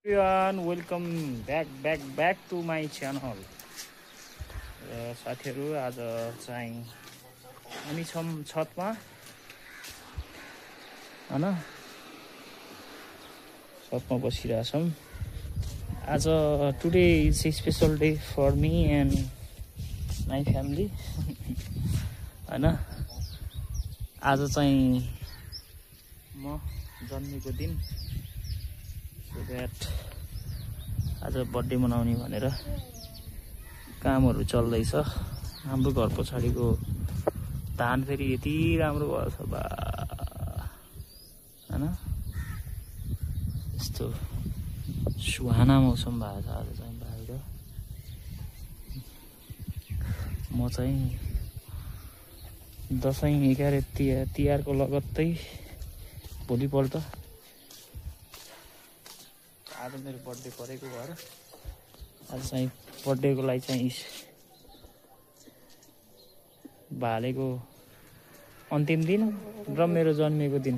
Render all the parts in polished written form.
everyone, welcome back to my channel. साथीहरु आज चाहिँ हामी छौं छतमा हैन छतमा बसिरहेछौं आज today is a special day for me and my family हैन आज चाहिँ म जन्मेको दिन so that आज बर्थडे मनाउने भनेर कामहरु चल्दैछ हाम्रो घर पछाडीको धान फेरि यति राम्रो भएछ बा हैन यस्तो सुहाना मौसम भएको छ आज चाहिँ बाहिर म चाहिँ दशैं 11 तिहारको लगत्तै भोलिपल्ट आज मेरो बर्थडे परेको भएर आज चाहिँ बर्थडेको लागि चाहिँ भालेको अन्तिम दिन र मेरो जन्मेको दिन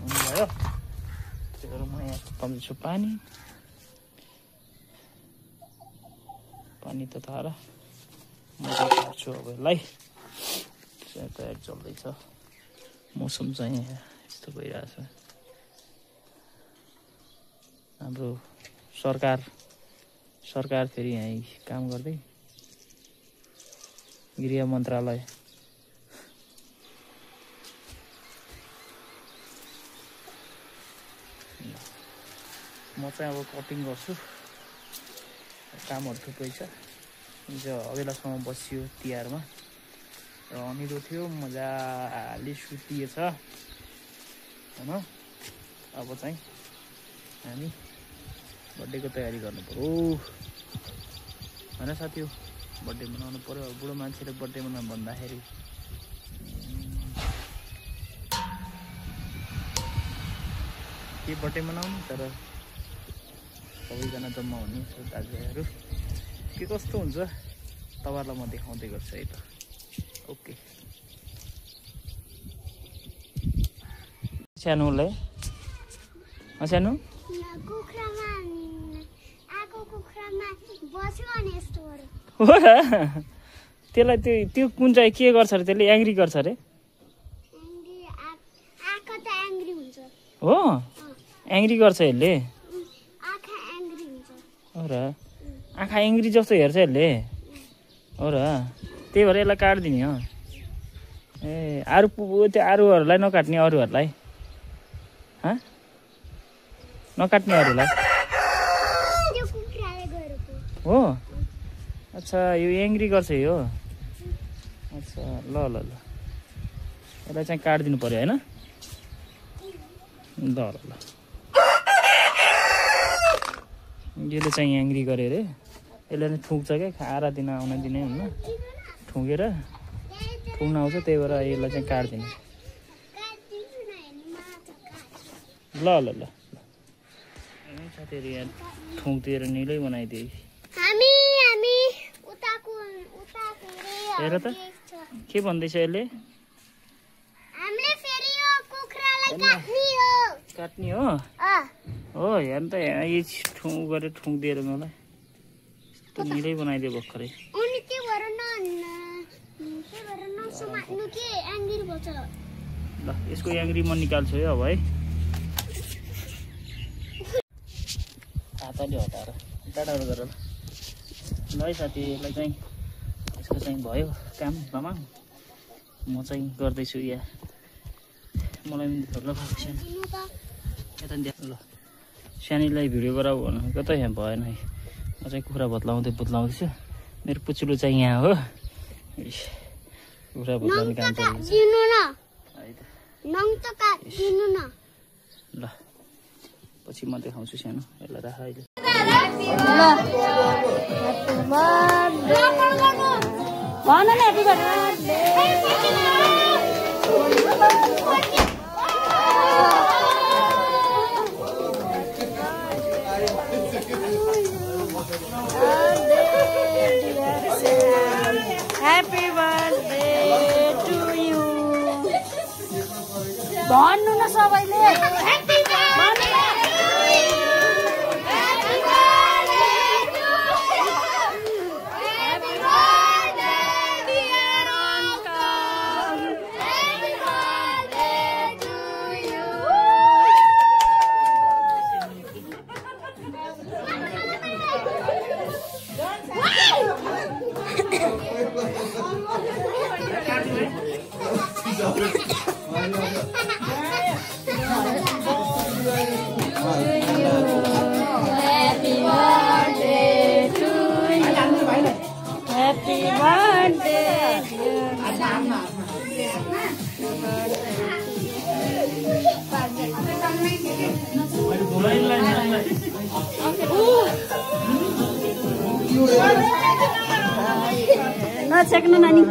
भयो त्यही म यहाँ तम्छु पानी त थाहा म छु अब यसलाई तयार चल्दैछ मौसम चाहिँ यस्तो भइरहेछ हाम्रो सरकार फेरि यहाँ काम गर्दै गृह मन्त्रालय म चाहिँ अब कटिङ गर्छु कामहरु थुप्रै छ हिजो अबेलासम्म बसियो तिहारमा र अनिलो थियो मजाले सुतिएछ हैन अब चाहिँ हामी बर्थडेको तयारी गर्नु पर्यो हैन साथी बर्थडे मनाउनु पर्यो बुढो मान्छेले बर्थडे मनाउनु भन्दाखेरि के बर्थडे मनाउनु तर सबैजना जम्मा हुने दाजुभाइहरु के कस्तो हुन्छ तपाईहरुलाई म देखाउँदै गर्छु है त ओके सानोले सानो हो र त्यसलाई त्यो कुन चाहिँ के गर्छ रे त्यसले एङ्ग्री गर्छ रे हो एङ्ग्री गर्छ यसले हो र आँखा एङ्ग्री जस्तो हेर्छ यसले हो र त्यही भएर यसलाई काट्दिने हो ए अरु त्यो अरूहरूलाई नकाट्ने अरूहरूलाई नकाट्ने अरूलाई हो अच्छा यो एङ्ग्री गर्छ यो अच्छा ल ल ल यसलाई चाहिँ काट्दिनु पर्यो हैन ल ल ल यसले चाहिँ एङ्ग्री गरे रे यसले नै ठुक्छ क्या खाएर दिन आउन दिने हुन्न ठुकेर ठुक्न आउँछ त्यही भएर यसलाई चाहिँ काट्दिने ल ल ल साथीहरु यहाँ ठुक्दिएर निलै बनाइदिए हेर त के भन्दैछ यसले काट्ने हो हो हेर्नु त यहाँ यी ठुङ गरेर ठुक्दिएर मलाई यस्तो निलै बनाइदियो भर्खरै ल यसको एङ्ग्री म निकाल्छु है अब है हातले हटाएर टाढा गरेर ल है साथी यसलाई चाहिँ यसको चाहिँ भयो काम मामा म चाहिँ गर्दैछु यहाँ मलाई ल यता ल सानीलाई भिडियो गराऊ भनेको त यहाँ भएन है म चाहिँ कुखुरा बदलाउँदैछु मेरो पुचुलो चाहिँ यहाँ हो कुखुरा बदलाउने काम ल पछि म देखाउँछु सानो यसलाई राख अहिले भन्नु भन्नु न सबैले नछेक्नु नानी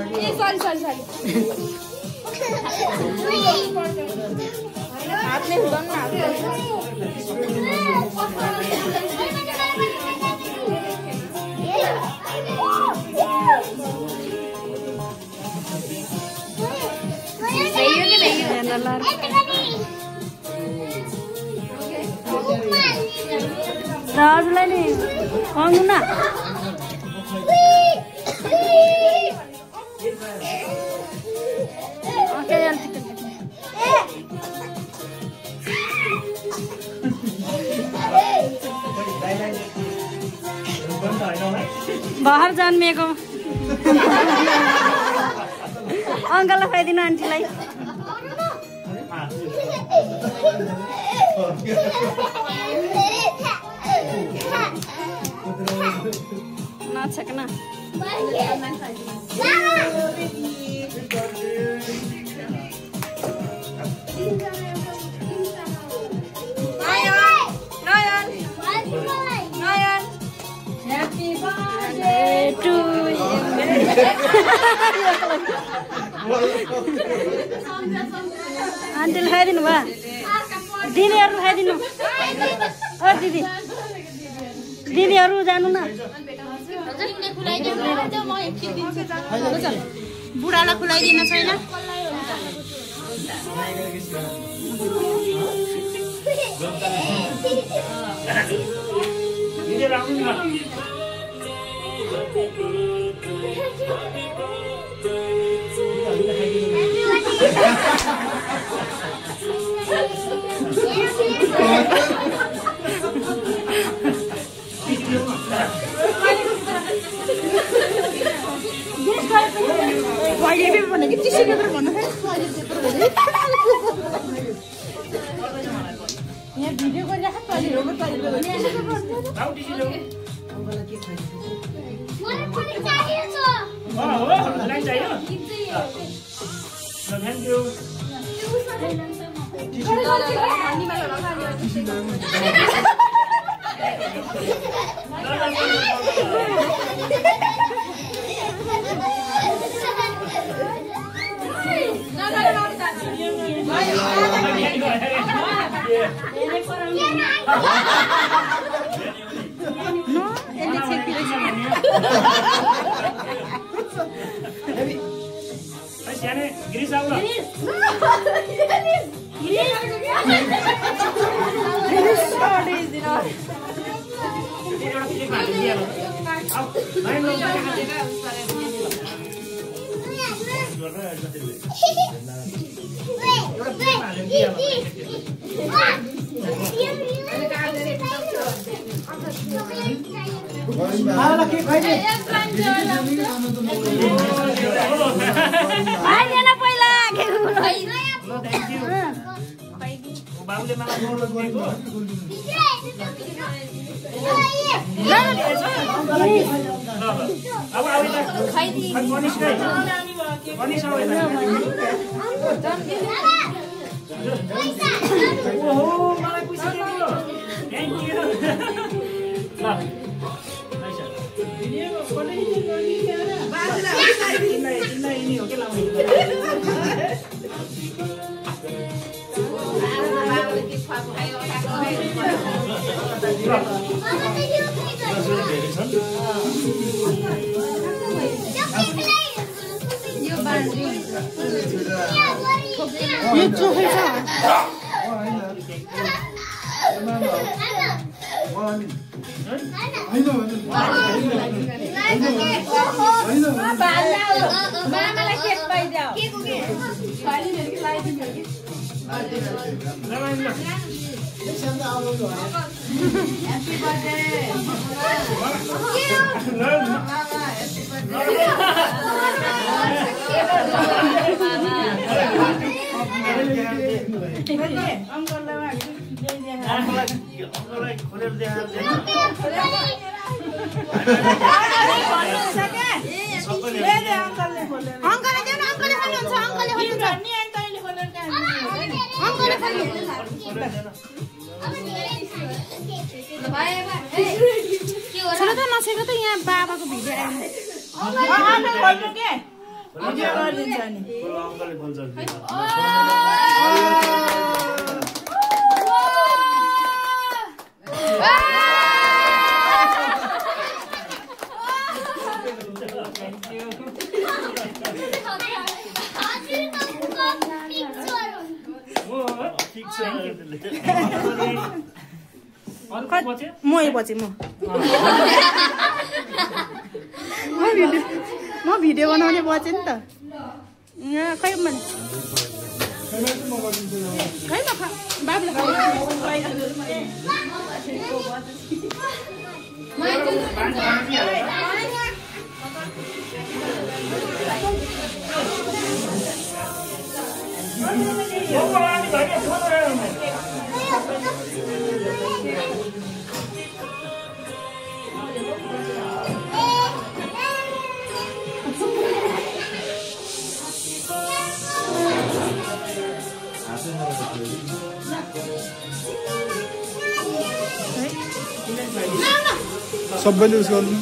हातले हुँदैन हजुरलाई नि खुवाउनु न बाहर जन्मिएको अङ्कललाई खुवाइदिनु आन्टीलाई नछेक्न आन्टीले खाइदिनु भयो दिदीहरू खाइदिनु दिदी दिदीहरू जानु न बुढालाई खुलाइदिनु छैन यहाँ भिडियो यो चोखै छ मामालाई केक पाइदेऊ अङ्कलले देऊ न अङ्कलले खोल्नुहुन्छ अङ्कलले खोल्नुहुन्छ अङ्कलले खोल्नु छोरा त नसेको त यहाँ बाबाको भिडियो म पछि म भिडियो बनाउने बचेँ नि त यहाँ खै मैले खै न बाबुले सबैले उस गर्नु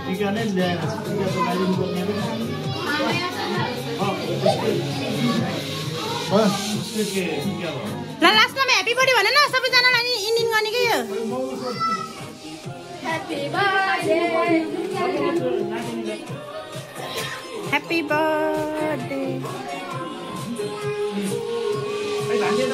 टिका नै ल्याएन टिका त लगाइदिनु पर्ने ल लास्टमा ह्याप्पी बर्थडे भन न सबैजनालाई इन्डिङ गर्ने के यो ह्याप्पी बर्थडे ल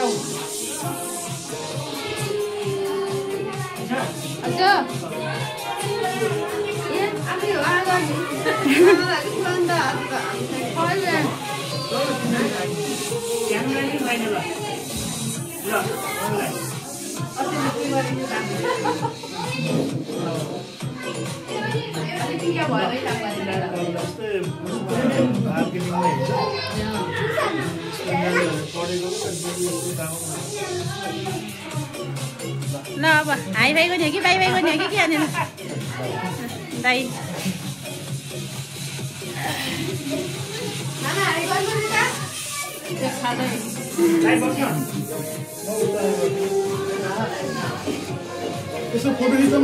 अब हाई फाई गर्ने हो कि बाई बाई गर्ने हो कि के हानेर दाइ यसो फोटो खिचौँ न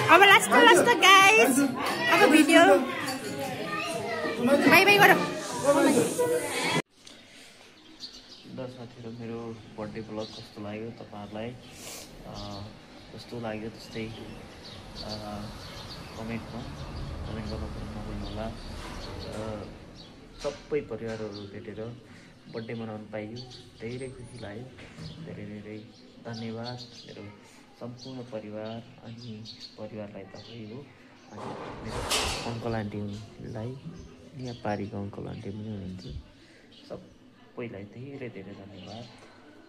अब लास्ट गाइस अब भिडियो बाई बाई गर ल साथीहरू मेरो बर्थडे ब्लग कस्तो लाग्यो तपाईँहरूलाई कस्तो लाग्यो त्यस्तै कमेन्ट गर्नु नभुल्नुहोला सबै परिवारहरू भेटेर बर्थडे मनाउनु पाइयो धेरै खुसी लाग्यो धेरै धेरै धन्यवाद मेरो सम्पूर्ण परिवार अनि परिवारलाई तपाईँ हो अनि मेरो अङ्कल आन्टीलाई यहाँ पारीको अङ्कल आन्टी पनि हुनुहुन्थ्यो सबैलाई धेरै धेरै धन्यवाद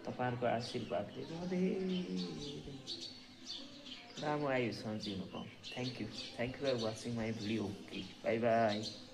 तपाईँहरूको आशीर्वादले धेरै लामो आयुसम्म जिउनु पाऊँ thank you for watching my video bye by